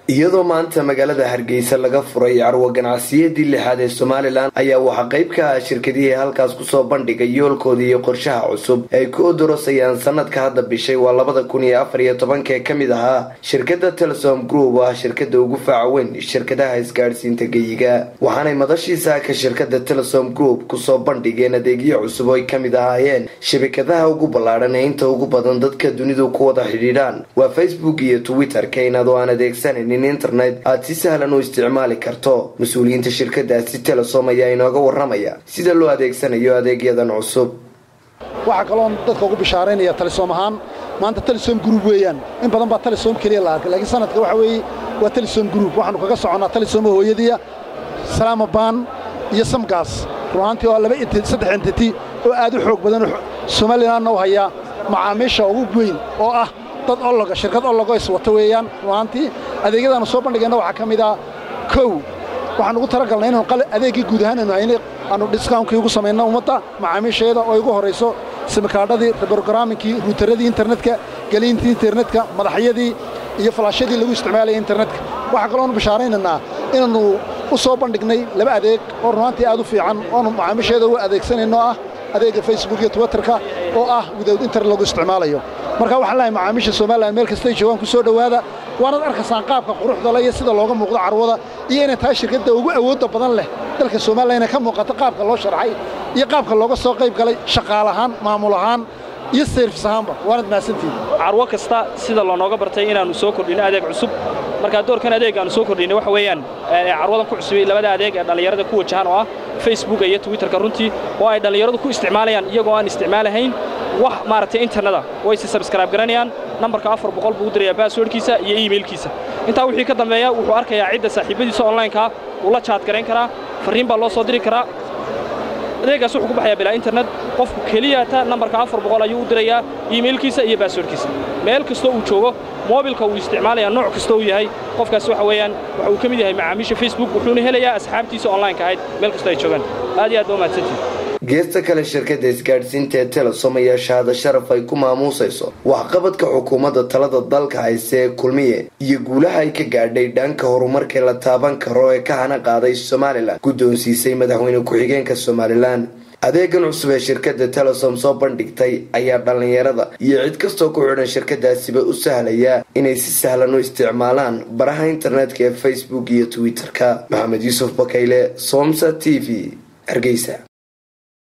iyadoo maanta magaalada Hargeysa laga furay carwo ganacsiyadii lixaad ee Somaliland ayaa waxa qayb ka ah shirkadihii halkaas ku soo bandhigay yoolkoodii iyo qorshaha cusub ay ku odorosayaan sanadka hadda bishay waa 2014 ee kamid ahaa shirkadda Telesom Group ah shirkadda ugu faacaweyn shirkadaha isgaarsiinta geeyiga waxaanay madashiisa ka shirkadda Telesom Group ku soo bandhigeen adeegyo cusub oo kamid ahaayeen shabakadaha ugu ballaaran ee inta ugu badan dadka dunidu ku wada xiriiraan waa Facebook iyo Twitter keenado aan adeegsanin internet aad si sahlan u isticmaali karto mas'uuliyiinta shirkadaasi Telesom ayaa inooga waramaya sida loo adeegsanayo adeegyadan cusub waxa kale oo dadka ugu bishaareynaya Telesom ahaan maanta Telesom Group weeyaan in badan baa Telesom kaliya la arkay laakiin sanadka waxa weeye waa Telesom Group waxaanu kaga soconaa Telesom hooyadiya Salaama Baan iyo Samgas ruuxantii oo saddex entity oo aad u xoog badan Somaliland oo haya macaamiisha ugu weyn oo ah dad olloga shirkad olloga iswato weeyaan ruuxantii adeegyadana soo bandhigayna waxa kamid ah waxaan ugu talagalnay inaan adeegii guud ahaan aanu discount-kii ugu sameeyno ummadda macaamiisheeda oo ugu horeyso simkaadhadii programmingkii routeradii internetka gelintii internetka madaxyadii iyo flashadii lagu isticmaalay internetka waxa kale oo nu bishaareynaa inaanu u soo bandhignay laba adeeg oo runtii aad u fiican oo macaamiisheeda u adeegsanayno ah adeega Facebook iyo Twitter-ka oo ah without internet lagu isticmaalayo marka waxa la macaamiisha Soomaaliland meel kasta ay joogan ku soo dhawaada waana arkaysan qaabka quruxda leh sida looga muuqdo carwada iyo inay tahay shirkadda ugu awoodda badan leh dalka Soomaaliland ka muuqata qaabka loo sharxay iyo qaabka looga soo qayb galay shaqaalahan maamul ahaan iyo service ahaanba waana maasantiin carwo kasta sida loo nooga bartay inaanu soo kordhino adeeg cusub marka doorkan adeeg aanu soo kordhinay waxa weeyaan carwadan ku cusub labada adeeg ee dhalinyarada ku wajahan oo ah Facebook iyo Twitter-ka runtii oo ay dhalinyaradu ku isticmaalayaan iyagoo aan isticmaalahayn wax maartay internet way si subscribe garanayaan numberka 400 buu dirayaa passwordkiisa iyo emailkiisa inta wixii ka dambeeya wuxuu arkayaa cidda saaxiibadiisa online-ka uu la chat garan karaa fariin baa loo soo diri karaa adeegaas wuxuu ku baxayaa bilaa internet qofku kaliya ta numberka 400 ayuu u dirayaa emailkiisa iyo passwordkiisa meel kasta uu joogo mobilka uu isticmaalaya nooc kasta uu yahay qofkaas waxa weeyaan waxa uu kamid yahay macaamiisha Facebook wuxuuna helayaa asxaabtiisa online-ka ahayd meel kasta ay joogaan aad iyo aad u mahadsantihiin geesta kale shirkadda isgaarsiinta Telesom ayaa shahaado sharaf ay ku maamuusayso waxqabadka xukuumadda talada dalka hayse kulmiye iyo guulaha ay ka gaadhay dhanka horumarka la taaban karo ee ka hana qaaday Somaliland guddoonsiisay madaxweyne ku-xigeenka Somaliland adeegan cusub ee shirkadda Telesom soo bandhigtay ayaa dhalinyarada iyo cid kasta ku xidhan shirkadaasiba u sahlaya inay si sahlan u isticmaalaan baraha internetka ee Facebook iyo Twitter-ka Maxamed Yuusuf Bakayle Somsa TV Hargeysa